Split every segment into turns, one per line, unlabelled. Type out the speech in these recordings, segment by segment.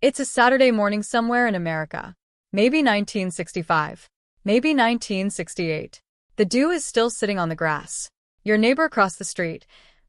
It's a Saturday morning somewhere in America. Maybe 1965. Maybe 1968. The dew is still sitting on the grass. Your neighbor across the street,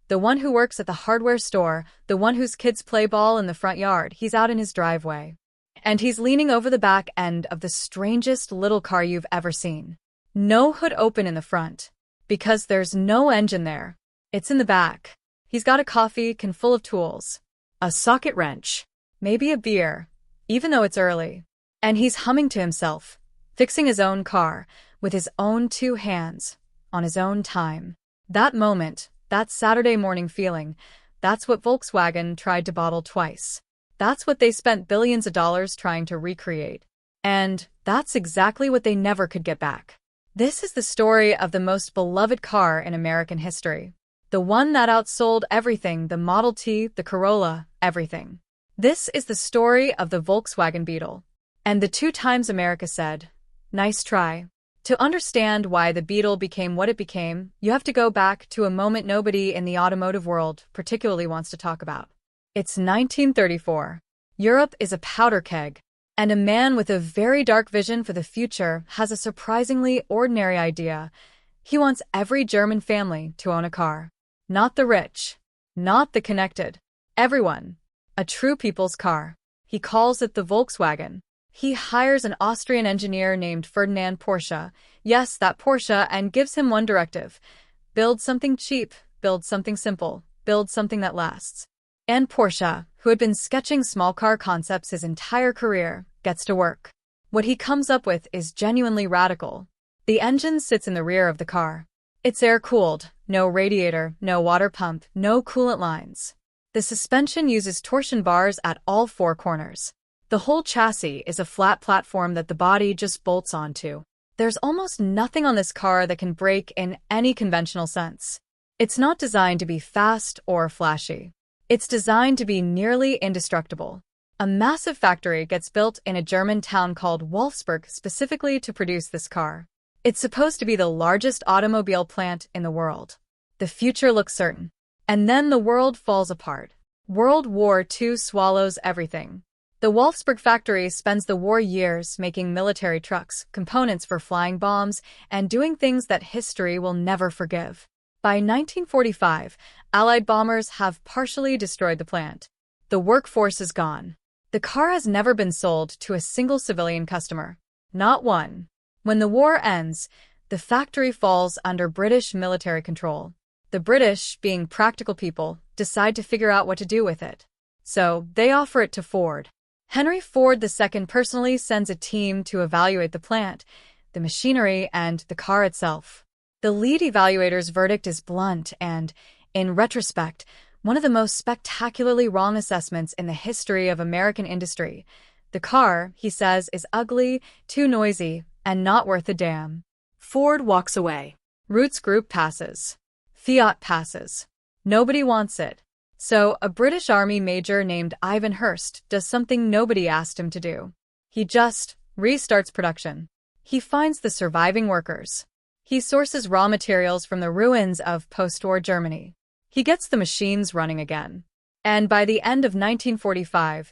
the one who works at the hardware store, the one whose kids play ball in the front yard, he's out in his driveway. And he's leaning over the back end of the strangest little car you've ever seen. No hood open in the front, because there's no engine there. It's in the back. He's got a coffee can full of tools, a socket wrench, maybe a beer, even though it's early. And he's humming to himself, fixing his own car, with his own two hands, on his own time. That moment, that Saturday morning feeling, that's what Volkswagen tried to bottle twice. That's what they spent billions of dollars trying to recreate. And that's exactly what they never could get back. This is the story of the most beloved car in American history. The one that outsold everything, the Model T, the Corolla, everything. This is the story of the Volkswagen Beetle. And the two times America said, "Nice try." To understand why the Beetle became what it became, you have to go back to a moment nobody in the automotive world particularly wants to talk about. It's 1934. Europe is a powder keg, and a man with a very dark vision for the future has a surprisingly ordinary idea. He wants every German family to own a car. Not the rich, not the connected. Everyone. A true people's car. He calls it the Volkswagen. He hires an Austrian engineer named Ferdinand Porsche, yes, that Porsche, and gives him one directive. Build something cheap, build something simple, build something that lasts. And Porsche, who had been sketching small car concepts his entire career, gets to work. What he comes up with is genuinely radical. The engine sits in the rear of the car. It's air-cooled, no radiator, no water pump, no coolant lines. The suspension uses torsion bars at all four corners. The whole chassis is a flat platform that the body just bolts onto. There's almost nothing on this car that can break in any conventional sense. It's not designed to be fast or flashy. It's designed to be nearly indestructible. A massive factory gets built in a German town called Wolfsburg specifically to produce this car. It's supposed to be the largest automobile plant in the world. The future looks certain. And then the world falls apart. World War II swallows everything. The Wolfsburg factory spends the war years making military trucks, components for flying bombs, and doing things that history will never forgive. By 1945, Allied bombers have partially destroyed the plant. The workforce is gone. The car has never been sold to a single civilian customer. Not one. When the war ends, the factory falls under British military control. The British, being practical people, decide to figure out what to do with it. So, they offer it to Ford. Henry Ford II personally sends a team to evaluate the plant, the machinery, and the car itself. The lead evaluator's verdict is blunt and, in retrospect, one of the most spectacularly wrong assessments in the history of American industry. The car, he says, is ugly, too noisy, and not worth a damn. Ford walks away. Roots Group passes. Fiat passes. Nobody wants it. So, a British Army major named Ivan Hurst does something nobody asked him to do. He just restarts production. He finds the surviving workers. He sources raw materials from the ruins of post-war Germany. He gets the machines running again. And by the end of 1945,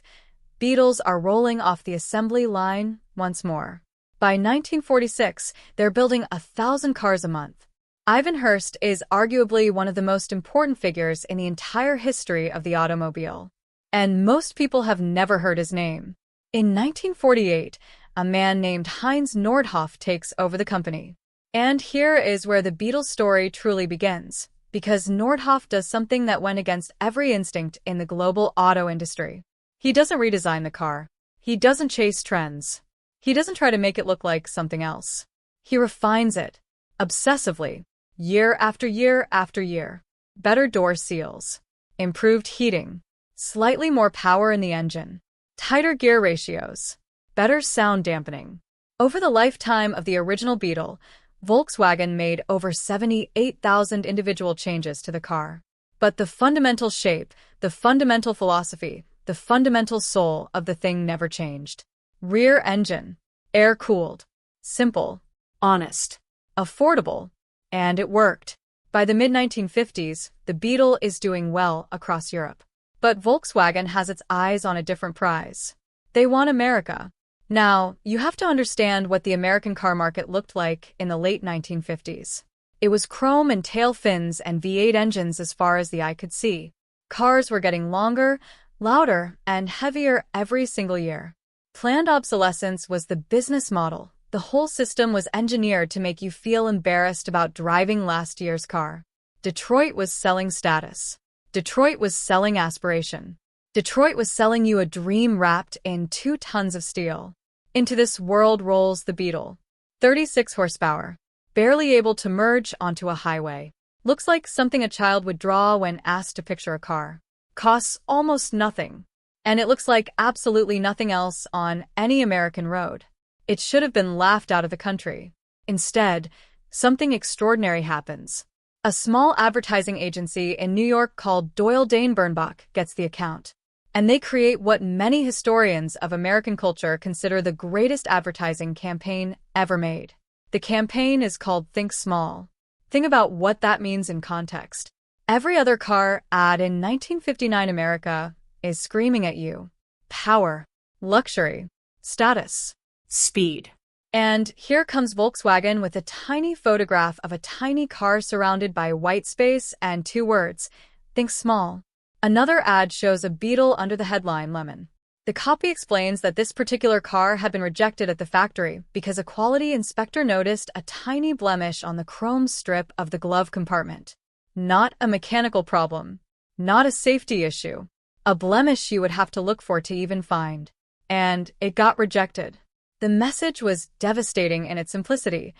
Beetles are rolling off the assembly line once more. By 1946, they're building 1,000 cars a month. Ivan Hurst is arguably one of the most important figures in the entire history of the automobile. And most people have never heard his name. In 1948, a man named Heinz Nordhoff takes over the company. And here is where the Beetle story truly begins, because Nordhoff does something that went against every instinct in the global auto industry. He doesn't redesign the car. He doesn't chase trends. He doesn't try to make it look like something else. He refines it, obsessively, year after year after year. Better door seals, improved heating, slightly more power in the engine, tighter gear ratios, better sound dampening. Over the lifetime of the original Beetle, Volkswagen made over 78,000 individual changes to the car. But the fundamental shape, the fundamental philosophy, the fundamental soul of the thing never changed. Rear engine, air-cooled, simple, honest, affordable, and it worked. By the mid-1950s, the Beetle is doing well across Europe. But Volkswagen has its eyes on a different prize. They want America. Now, you have to understand what the American car market looked like in the late 1950s. It was chrome and tail fins and V8 engines as far as the eye could see. Cars were getting longer, louder, and heavier every single year. Planned obsolescence was the business model. The whole system was engineered to make you feel embarrassed about driving last year's car. Detroit was selling status. Detroit was selling aspiration. Detroit was selling you a dream wrapped in 2 tons of steel. Into this world rolls the Beetle. 36 horsepower. Barely able to merge onto a highway. Looks like something a child would draw when asked to picture a car. Costs almost nothing. And it looks like absolutely nothing else on any American road. It should have been laughed out of the country. Instead, something extraordinary happens. A small advertising agency in New York called Doyle Dane Bernbach gets the account. And they create what many historians of American culture consider the greatest advertising campaign ever made. The campaign is called Think Small. Think about what that means in context. Every other car ad in 1959 America is screaming at you. Power, luxury, status, speed. And here comes Volkswagen with a tiny photograph of a tiny car surrounded by white space and 2 words, Think Small. Another ad shows a Beetle under the headline Lemon. The copy explains that this particular car had been rejected at the factory because a quality inspector noticed a tiny blemish on the chrome strip of the glove compartment. Not a mechanical problem. Not a safety issue. A blemish you would have to look for to even find. And it got rejected. The message was devastating in its simplicity.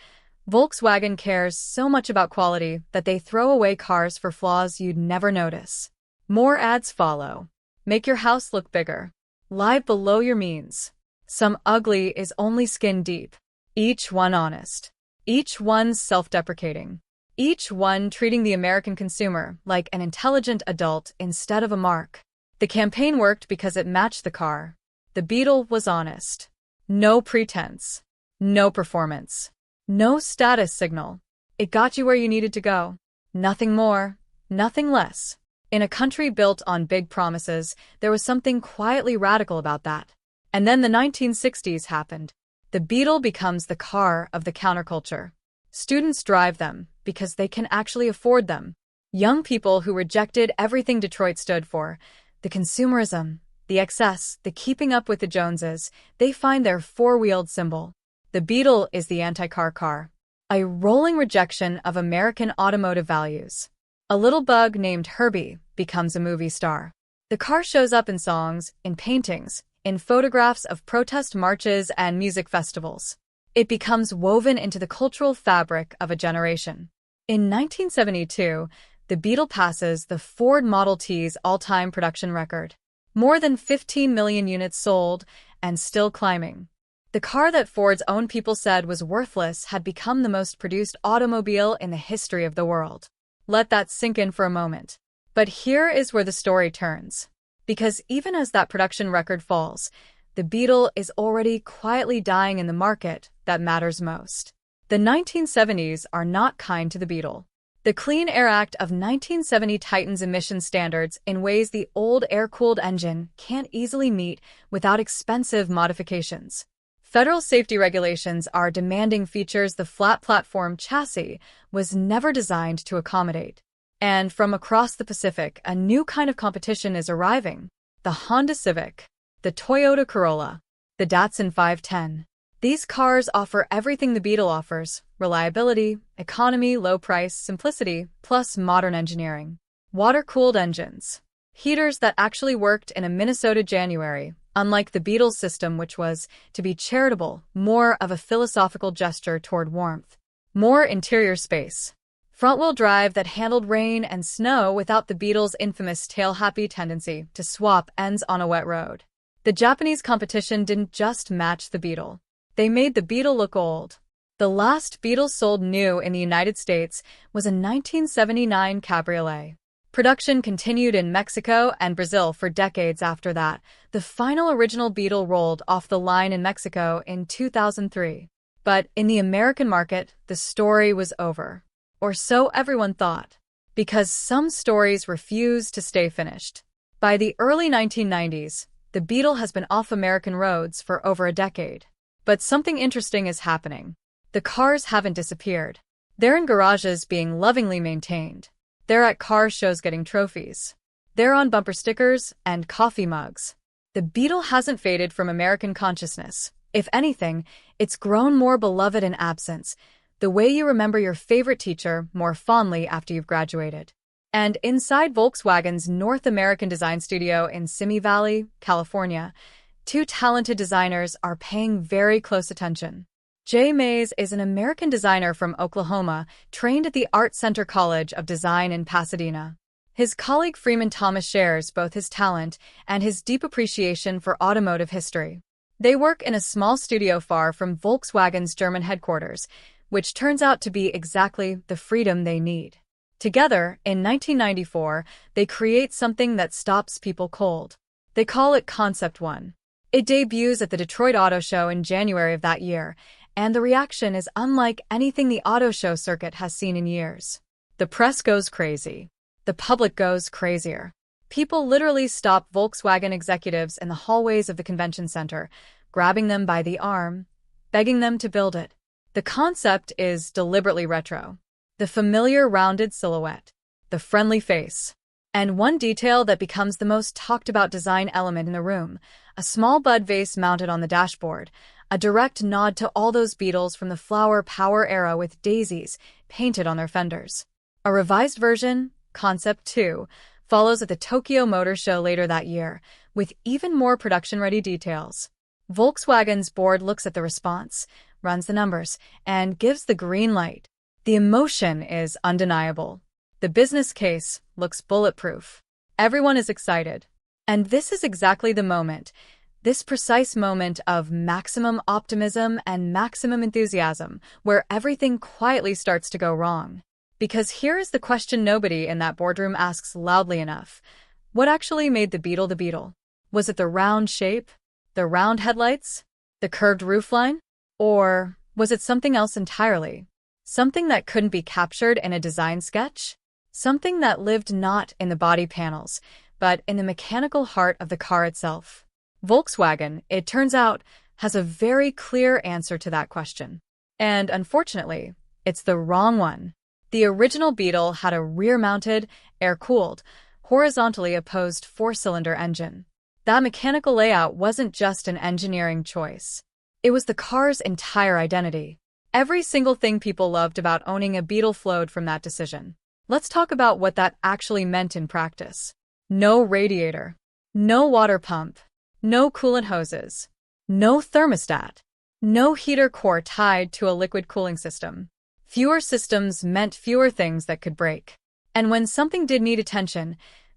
Volkswagen cares so much about quality that they throw away cars for flaws you'd never notice. More ads follow. Make your house look bigger. Live below your means. Some ugly is only skin deep. Each one honest. Each one self-deprecating. Each one treating the American consumer like an intelligent adult instead of a mark. The campaign worked because it matched the car. The Beetle was honest. No pretense. No performance. No status signal. It got you where you needed to go. Nothing more. Nothing less. In a country built on big promises, there was something quietly radical about that. And then the 1960s happened. The Beetle becomes the car of the counterculture. Students drive them because they can actually afford them. Young people who rejected everything Detroit stood for, the consumerism, the excess, the keeping up with the Joneses, they find their 4-wheeled symbol. The Beetle is the anti-car car. A rolling rejection of American automotive values. A little bug named Herbie becomes a movie star. The car shows up in songs, in paintings, in photographs of protest marches and music festivals. It becomes woven into the cultural fabric of a generation. In 1972, the Beetle passes the Ford Model T's all-time production record. More than 15 million units sold, and still climbing. The car that Ford's own people said was worthless had become the most produced automobile in the history of the world. Let that sink in for a moment. But here is where the story turns. Because even as that production record falls, the Beetle is already quietly dying in the market that matters most. The 1970s are not kind to the Beetle. The Clean Air Act of 1970 tightens emission standards in ways the old air-cooled engine can't easily meet without expensive modifications. Federal safety regulations are demanding features the flat platform chassis was never designed to accommodate. And from across the Pacific, a new kind of competition is arriving. The Honda Civic, the Toyota Corolla, the Datsun 510. These cars offer everything the Beetle offers: reliability, economy, low price, simplicity, plus modern engineering. Water-cooled engines. Heaters that actually worked in a Minnesota January, unlike the Beetle's system, which was, to be charitable, more of a philosophical gesture toward warmth. More interior space. Front-wheel drive that handled rain and snow without the Beetle's infamous tail-happy tendency to swap ends on a wet road. The Japanese competition didn't just match the Beetle. They made the Beetle look old. The last Beetle sold new in the United States was a 1979 Cabriolet. Production continued in Mexico and Brazil for decades after that. The final original Beetle rolled off the line in Mexico in 2003. But in the American market, the story was over. Or so everyone thought. Because some stories refused to stay finished. By the early 1990s, The Beetle has been off American roads for over a decade. But something interesting is happening. The cars haven't disappeared. They're in garages being lovingly maintained. They're at car shows getting trophies. They're on bumper stickers and coffee mugs. The Beetle hasn't faded from American consciousness. If anything, it's grown more beloved in absence, the way you remember your favorite teacher more fondly after you've graduated. And inside Volkswagen's North American design studio in Simi Valley, California, two talented designers are paying very close attention. Jay Mays is an American designer from Oklahoma, trained at the Art Center College of Design in Pasadena. His colleague Freeman Thomas shares both his talent and his deep appreciation for automotive history. They work in a small studio far from Volkswagen's German headquarters, which turns out to be exactly the freedom they need. Together, in 1994, they create something that stops people cold. They call it Concept One. It debuts at the Detroit Auto Show in January of that year, and the reaction is unlike anything the auto show circuit has seen in years. The press goes crazy. The public goes crazier. People literally stop Volkswagen executives in the hallways of the convention center, grabbing them by the arm, begging them to build it. The concept is deliberately retro. The familiar rounded silhouette, the friendly face, and one detail that becomes the most talked about design element in the room, a small bud vase mounted on the dashboard, a direct nod to all those Beetles from the flower power era with daisies painted on their fenders. A revised version, Concept 2, follows at the Tokyo Motor Show later that year, with even more production-ready details. Volkswagen's board looks at the response, runs the numbers, and gives the green light. The emotion is undeniable. The business case looks bulletproof. Everyone is excited. And this is exactly the moment, this precise moment of maximum optimism and maximum enthusiasm, where everything quietly starts to go wrong. Because here is the question nobody in that boardroom asks loudly enough. What actually made the Beetle the Beetle? Was it the round shape? The round headlights? The curved roofline? Or was it something else entirely? Something that couldn't be captured in a design sketch? Something that lived not in the body panels, but in the mechanical heart of the car itself. Volkswagen, it turns out, has a very clear answer to that question. And unfortunately, it's the wrong one. The original Beetle had a rear-mounted, air-cooled, horizontally opposed four-cylinder engine. That mechanical layout wasn't just an engineering choice. It was the car's entire identity. Every single thing people loved about owning a Beetle flowed from that decision. Let's talk about what that actually meant in practice. No radiator. No water pump. No coolant hoses. No thermostat. No heater core tied to a liquid cooling system. Fewer systems meant fewer things that could break. And when something did need attention,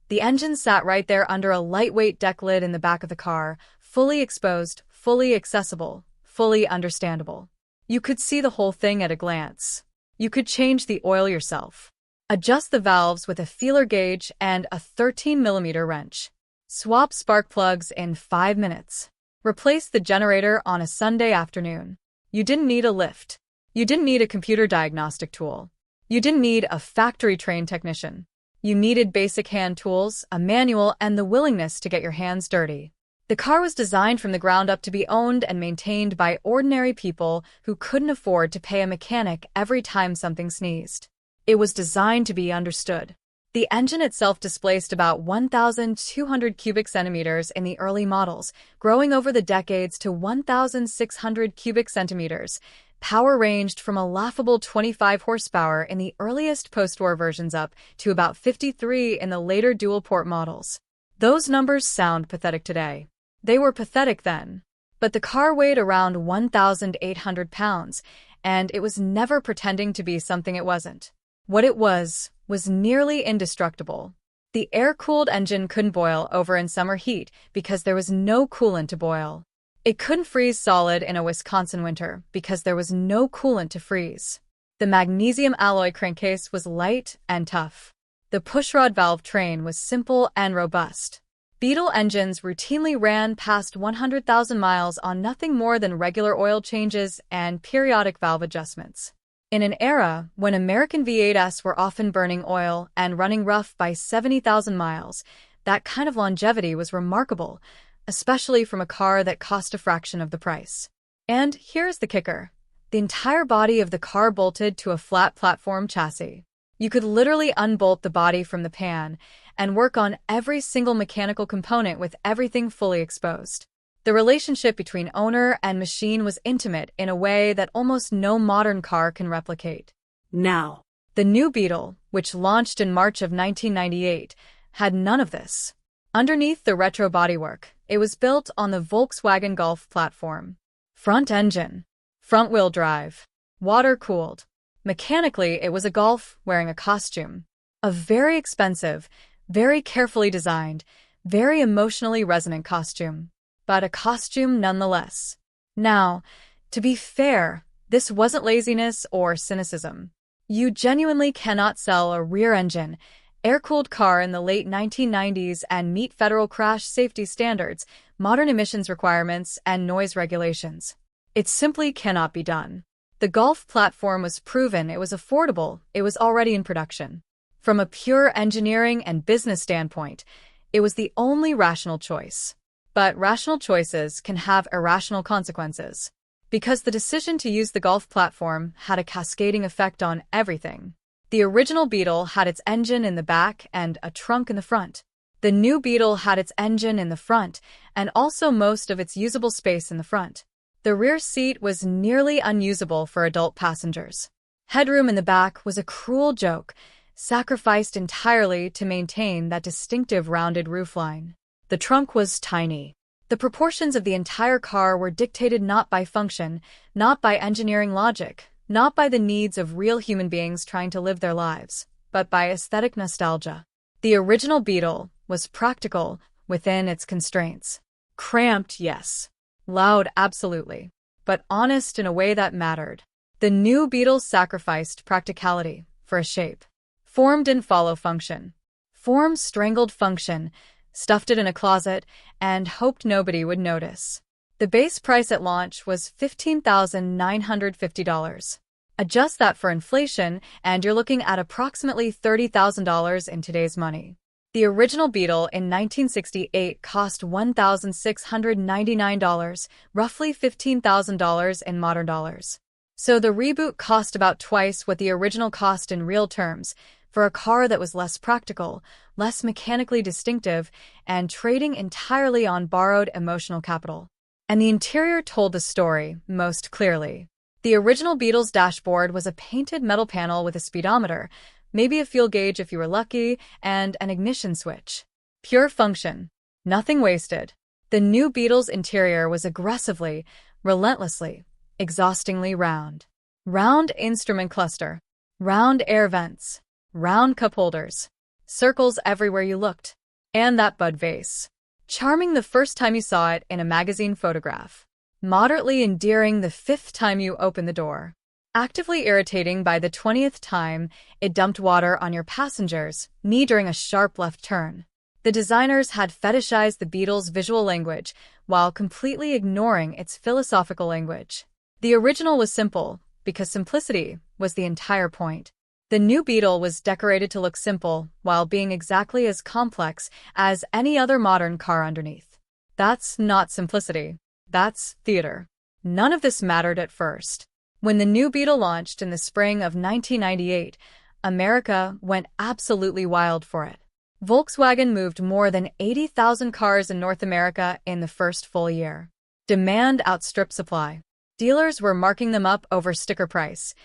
the engine sat right there under a lightweight deck lid in the back of the car, fully exposed, fully accessible, fully understandable. You could see the whole thing at a glance. You could change the oil yourself. Adjust the valves with a feeler gauge and a 13mm wrench. Swap spark plugs in 5 minutes. Replace the generator on a Sunday afternoon. You didn't need a lift. You didn't need a computer diagnostic tool. You didn't need a factory-trained technician. You needed basic hand tools, a manual, and the willingness to get your hands dirty. The car was designed from the ground up to be owned and maintained by ordinary people who couldn't afford to pay a mechanic every time something sneezed. It was designed to be understood. The engine itself displaced about 1,200 cubic centimeters in the early models, growing over the decades to 1,600 cubic centimeters. Power ranged from a laughable 25 horsepower in the earliest post-war versions up to about 53 in the later dual-port models. Those numbers sound pathetic today. They were pathetic then. But the car weighed around 1,800 pounds, and it was never pretending to be something it wasn't. What it was nearly indestructible. The air-cooled engine couldn't boil over in summer heat because there was no coolant to boil. It couldn't freeze solid in a Wisconsin winter because there was no coolant to freeze. The magnesium alloy crankcase was light and tough. The pushrod valve train was simple and robust. Beetle engines routinely ran past 100,000 miles on nothing more than regular oil changes and periodic valve adjustments. In an era when American V8s were often burning oil and running rough by 70,000 miles, that kind of longevity was remarkable, especially from a car that cost a fraction of the price. And here's the kicker. The entire body of the car bolted to a flat platform chassis. You could literally unbolt the body from the pan and work on every single mechanical component with everything fully exposed. The relationship between owner and machine was intimate in a way that almost no modern car can replicate.
Now,
The new Beetle, which launched in March of 1998, had none of this. Underneath the retro bodywork, it was built on the Volkswagen Golf platform. Front engine, front-wheel drive, water-cooled. Mechanically, it was a Golf wearing a costume. A very expensive, very carefully designed, very emotionally resonant costume. But a costume nonetheless. Now, to be fair, this wasn't laziness or cynicism. You genuinely cannot sell a rear-engine, air-cooled car in the late 1990s and meet federal crash safety standards, modern emissions requirements, and noise regulations. It simply cannot be done. The Golf platform was proven, it was affordable, it was already in production. From a pure engineering and business standpoint, it was the only rational choice. But rational choices can have irrational consequences. Because the decision to use the Golf platform had a cascading effect on everything. The original Beetle had its engine in the back and a trunk in the front. The new Beetle had its engine in the front and also most of its usable space in the front. The rear seat was nearly unusable for adult passengers. Headroom in the back was a cruel joke, sacrificed entirely to maintain that distinctive rounded roofline. The trunk was tiny. The proportions of the entire car were dictated not by function, not by engineering logic, not by the needs of real human beings trying to live their lives, but by aesthetic nostalgia. The original Beetle was practical within its constraints. Cramped, yes. Loud, absolutely. But honest in a way that mattered. The new Beetle sacrificed practicality for a shape. Form didn't follow function. Form strangled function, stuffed it in a closet, and hoped nobody would notice. The base price at launch was $15,950. Adjust that for inflation, and you're looking at approximately $30,000 in today's money. The original Beetle in 1968 cost $1,699, roughly $15,000 in modern dollars. So the reboot cost about twice what the original cost in real terms, for a car that was less practical, less mechanically distinctive, and trading entirely on borrowed emotional capital. And the interior told the story most clearly. The original Beetle's dashboard was a painted metal panel with a speedometer, maybe a fuel gauge if you were lucky, and an ignition switch. Pure function. Nothing wasted. The new Beetle's interior was aggressively, relentlessly, exhaustingly round. Round instrument cluster. Round air vents. Round cup holders. Circles everywhere you looked. And that bud vase. Charming the first time you saw it in a magazine photograph. Moderately endearing the 5th time you opened the door. Actively irritating by the 20th time it dumped water on your passenger's knee during a sharp left turn. The designers had fetishized the Beetle's visual language while completely ignoring its philosophical language. The original was simple, because simplicity was the entire point. The new Beetle was decorated to look simple while being exactly as complex as any other modern car underneath. That's not simplicity. That's theater. None of this mattered at first. When the new Beetle launched in the spring of 1998, America went absolutely wild for it. Volkswagen moved more than 80,000 cars in North America in the first full year. Demand outstripped supply. Dealers were marking them up over sticker price,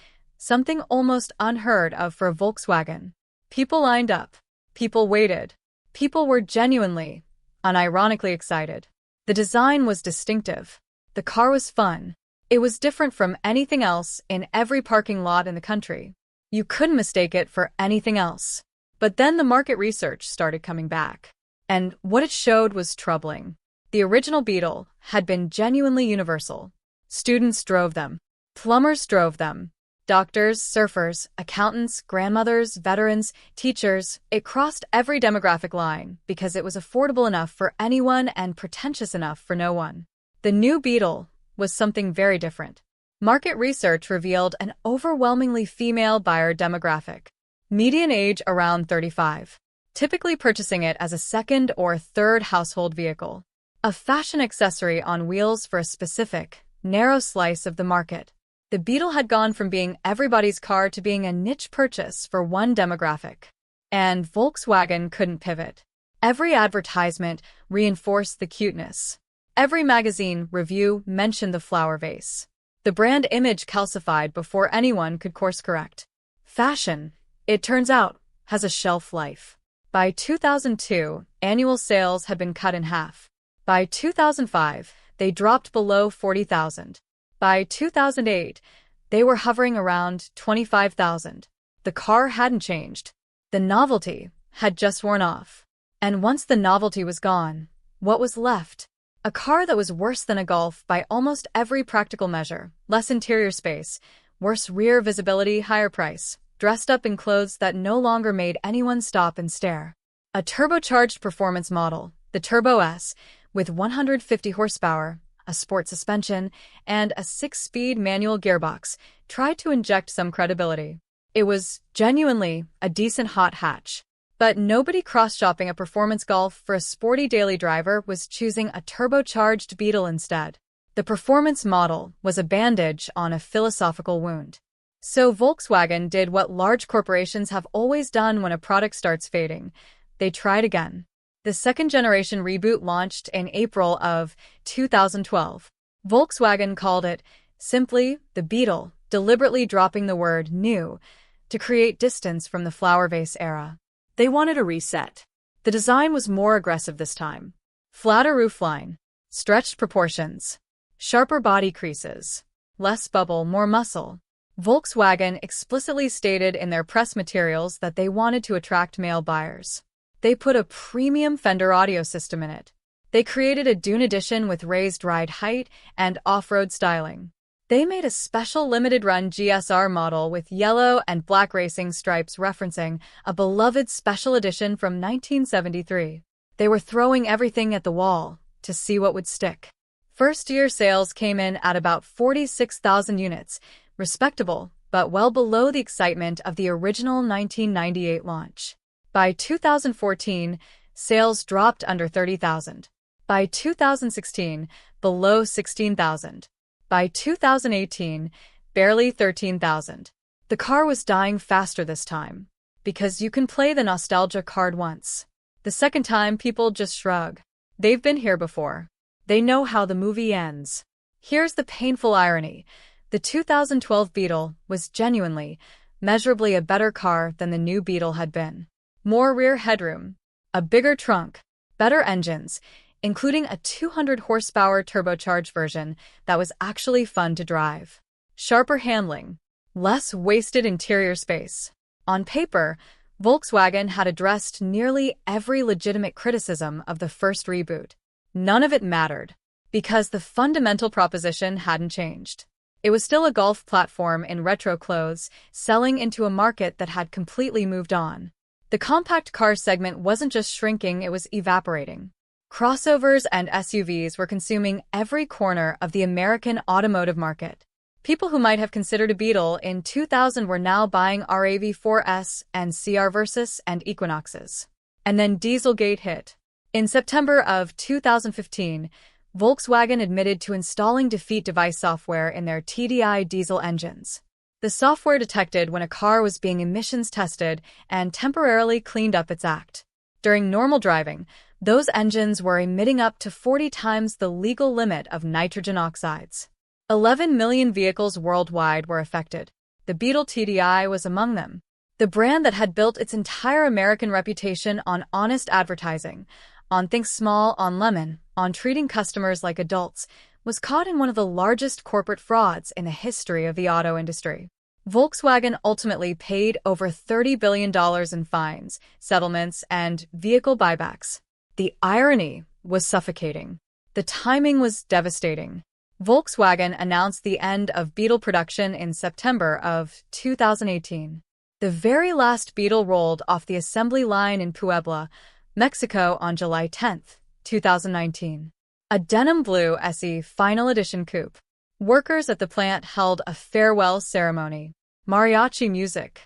something almost unheard of for Volkswagen. People lined up. People waited. People were genuinely, unironically excited. The design was distinctive. The car was fun. It was different from anything else in every parking lot in the country. You couldn't mistake it for anything else. But then the market research started coming back. And what it showed was troubling. The original Beetle had been genuinely universal. Students drove them. Plumbers drove them. Doctors, surfers, accountants, grandmothers, veterans, teachers. It crossed every demographic line because it was affordable enough for anyone and pretentious enough for no one. The new Beetle was something very different. Market research revealed an overwhelmingly female buyer demographic. Median age around 35. Typically purchasing it as a second or third household vehicle. A fashion accessory on wheels for a specific, narrow slice of the market. The Beetle had gone from being everybody's car to being a niche purchase for one demographic. And Volkswagen couldn't pivot. Every advertisement reinforced the cuteness. Every magazine review mentioned the flower vase. The brand image calcified before anyone could course correct. Fashion, it turns out, has a shelf life. By 2002, annual sales had been cut in half. By 2005, they dropped below 40,000. By 2008, they were hovering around 25,000. The car hadn't changed. The novelty had just worn off. And once the novelty was gone, what was left? A car that was worse than a Golf by almost every practical measure. Less interior space, worse rear visibility, higher price, dressed up in clothes that no longer made anyone stop and stare. A turbocharged performance model, the Turbo S, with 150 horsepower, a sport suspension, and a 6-speed manual gearbox, tried to inject some credibility. It was genuinely a decent hot hatch. But nobody cross-shopping a performance Golf for a sporty daily driver was choosing a turbocharged Beetle instead. The performance model was a bandage on a philosophical wound. So Volkswagen did what large corporations have always done when a product starts fading. They tried again. The second-generation reboot launched in April of 2012. Volkswagen called it simply the Beetle, deliberately dropping the word new to create distance from the flower vase era. They wanted a reset. The design was more aggressive this time. Flatter roofline, stretched proportions, sharper body creases, less bubble, more muscle. Volkswagen explicitly stated in their press materials that they wanted to attract male buyers. They put a premium Fender audio system in it. They created a Dune edition with raised ride height and off-road styling. They made a special limited-run GSR model with yellow and black racing stripes referencing a beloved special edition from 1973. They were throwing everything at the wall to see what would stick. First-year sales came in at about 46,000 units, respectable, but well below the excitement of the original 1998 launch. By 2014, sales dropped under 30,000. By 2016, below 16,000. By 2018, barely 13,000. The car was dying faster this time. Because you can play the nostalgia card once. The second time, people just shrug. They've been here before. They know how the movie ends. Here's the painful irony. The 2012 Beetle was genuinely, measurably a better car than the new Beetle had been. More rear headroom, a bigger trunk, better engines, including a 200-horsepower turbocharged version that was actually fun to drive. Sharper handling, less wasted interior space. On paper, Volkswagen had addressed nearly every legitimate criticism of the first reboot. None of it mattered, because the fundamental proposition hadn't changed. It was still a Golf platform in retro clothes, selling into a market that had completely moved on. The compact car segment wasn't just shrinking, it was evaporating. Crossovers and SUVs were consuming every corner of the American automotive market. People who might have considered a Beetle in 2000 were now buying RAV4S and CR Versys and Equinoxes. And then Dieselgate hit. In September of 2015, Volkswagen admitted to installing defeat device software in their TDI diesel engines. The software detected when a car was being emissions tested and temporarily cleaned up its act. During normal driving, those engines were emitting up to 40 times the legal limit of nitrogen oxides. 11 million vehicles worldwide were affected. The Beetle TDI was among them. The brand that had built its entire American reputation on honest advertising, on think small, on lemon, on treating customers like adults, was caught in one of the largest corporate frauds in the history of the auto industry. Volkswagen ultimately paid over $30 billion in fines, settlements, and vehicle buybacks. The irony was suffocating. The timing was devastating. Volkswagen announced the end of Beetle production in September of 2018. The very last Beetle rolled off the assembly line in Puebla, Mexico on July 10, 2019. A denim blue SE Final Edition coupe. Workers at the plant held a farewell ceremony. Mariachi music.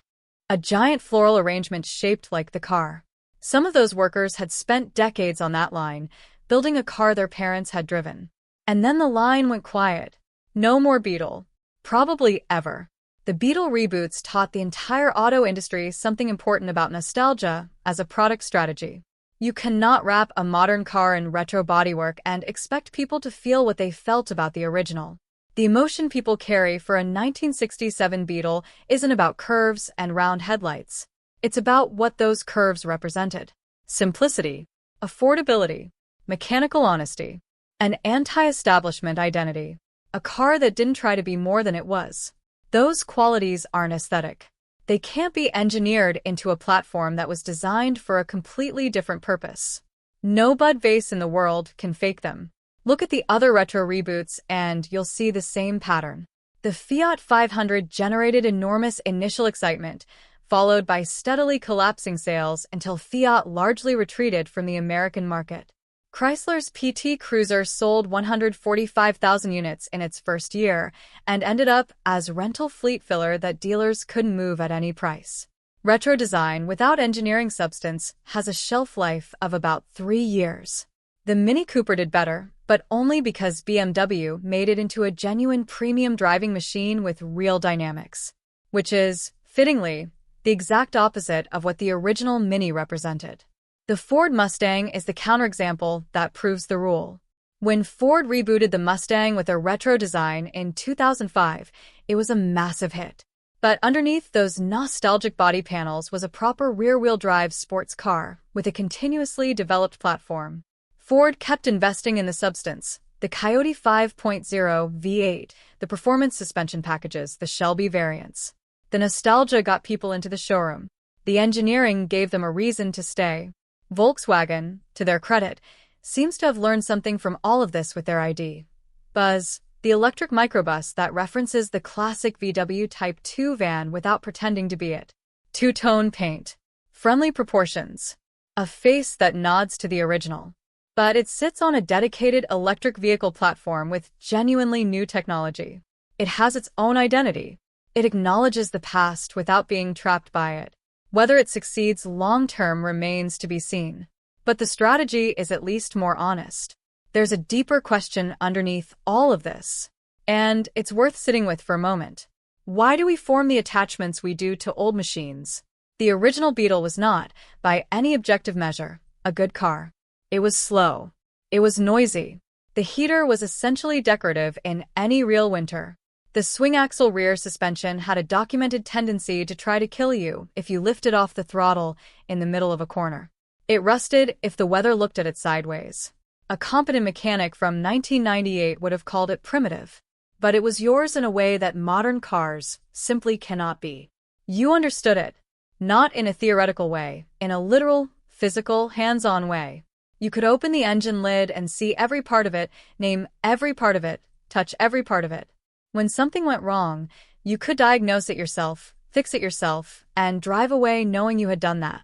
A giant floral arrangement shaped like the car. Some of those workers had spent decades on that line, building a car their parents had driven. And then the line went quiet. No more Beetle. Probably ever. The Beetle reboots taught the entire auto industry something important about nostalgia as a product strategy. You cannot wrap a modern car in retro bodywork and expect people to feel what they felt about the original. The emotion people carry for a 1967 Beetle isn't about curves and round headlights. It's about what those curves represented. Simplicity, affordability, mechanical honesty, an anti-establishment identity. A car that didn't try to be more than it was. Those qualities aren't aesthetic. They can't be engineered into a platform that was designed for a completely different purpose. No Bud vase in the world can fake them. Look at the other retro reboots and you'll see the same pattern. The Fiat 500 generated enormous initial excitement, followed by steadily collapsing sales until Fiat largely retreated from the American market. Chrysler's PT Cruiser sold 145,000 units in its first year and ended up as rental fleet filler that dealers couldn't move at any price. Retro design without engineering substance has a shelf life of about 3 years. The Mini Cooper did better, but only because BMW made it into a genuine premium driving machine with real dynamics, which is, fittingly, the exact opposite of what the original Mini represented. The Ford Mustang is the counterexample that proves the rule. When Ford rebooted the Mustang with a retro design in 2005, it was a massive hit. But underneath those nostalgic body panels was a proper rear-wheel drive sports car with a continuously developed platform. Ford kept investing in the substance, the Coyote 5.0 V8, the performance suspension packages, the Shelby variants. The nostalgia got people into the showroom. The engineering gave them a reason to stay. Volkswagen, to their credit, seems to have learned something from all of this with their ID. Buzz, the electric microbus that references the classic VW Type 2 van without pretending to be it. Two-tone paint. Friendly proportions. A face that nods to the original. But it sits on a dedicated electric vehicle platform with genuinely new technology. It has its own identity. It acknowledges the past without being trapped by it. Whether it succeeds long-term remains to be seen. But the strategy is at least more honest. There's a deeper question underneath all of this. And it's worth sitting with for a moment. Why do we form the attachments we do to old machines? The original Beetle was not, by any objective measure, a good car. It was slow. It was noisy. The heater was essentially decorative in any real winter. The swing-axle rear suspension had a documented tendency to try to kill you if you lifted off the throttle in the middle of a corner. It rusted if the weather looked at it sideways. A competent mechanic from 1998 would have called it primitive. But it was yours in a way that modern cars simply cannot be. You understood it. Not in a theoretical way, in a literal, physical, hands-on way. You could open the engine lid and see every part of it, name every part of it, touch every part of it. When something went wrong, you could diagnose it yourself, fix it yourself, and drive away knowing you had done that.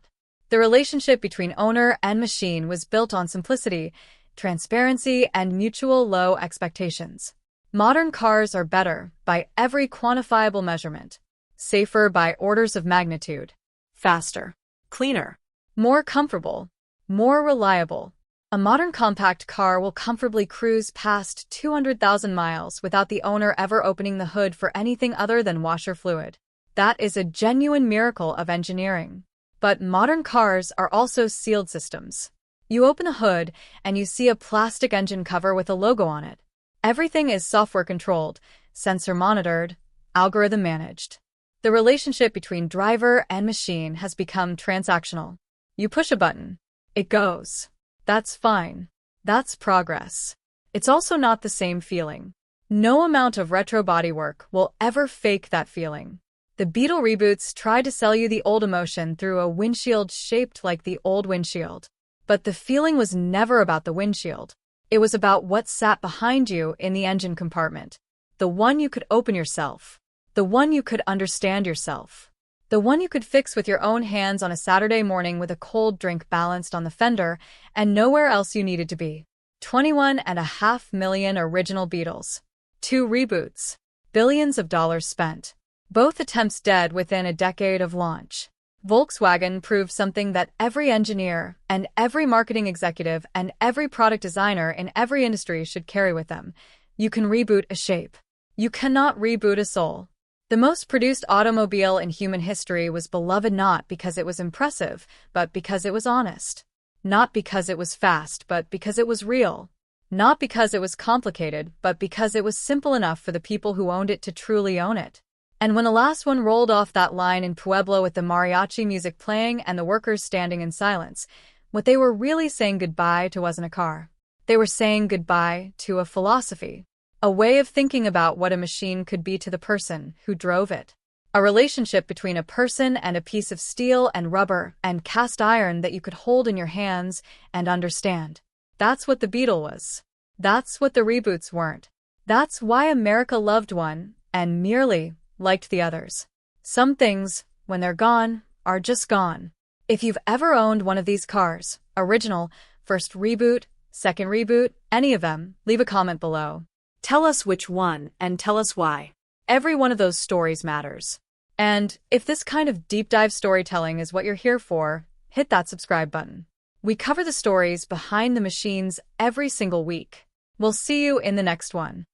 The relationship between owner and machine was built on simplicity, transparency, and mutual low expectations. Modern cars are better by every quantifiable measurement, safer by orders of magnitude, faster, cleaner, more comfortable, more reliable. A modern compact car will comfortably cruise past 200,000 miles without the owner ever opening the hood for anything other than washer fluid. That is a genuine miracle of engineering. But modern cars are also sealed systems. You open the hood and you see a plastic engine cover with a logo on it. Everything is software controlled, sensor monitored, algorithm managed. The relationship between driver and machine has become transactional. You push a button. It goes. That's fine. That's progress. It's also not the same feeling. No amount of retro bodywork will ever fake that feeling. The Beetle reboots try to sell you the old emotion through a windshield shaped like the old windshield. But the feeling was never about the windshield. It was about what sat behind you in the engine compartment. The one you could open yourself. The one you could understand yourself. The one you could fix with your own hands on a Saturday morning with a cold drink balanced on the fender and nowhere else you needed to be. 21.5 million original Beetles. 2 reboots. Billions of dollars spent. Both attempts dead within a decade of launch. Volkswagen proved something that every engineer and every marketing executive and every product designer in every industry should carry with them. You can reboot a shape. You cannot reboot a soul. The most produced automobile in human history was beloved not because it was impressive, but because it was honest. Not because it was fast, but because it was real. Not because it was complicated, but because it was simple enough for the people who owned it to truly own it. And when the last one rolled off that line in Pueblo with the mariachi music playing and the workers standing in silence, what they were really saying goodbye to wasn't a car. They were saying goodbye to a philosophy. A way of thinking about what a machine could be to the person who drove it. A relationship between a person and a piece of steel and rubber and cast iron that you could hold in your hands and understand. That's what the Beetle was. That's what the reboots weren't. That's why America loved one and merely liked the others. Some things, when they're gone, are just gone. If you've ever owned one of these cars, original, first reboot, second reboot, any of them, leave a comment below. Tell us which one and tell us why. Every one of those stories matters. And if this kind of deep dive storytelling is what you're here for, hit that subscribe button. We cover the stories behind the machines every single week. We'll see you in the next one.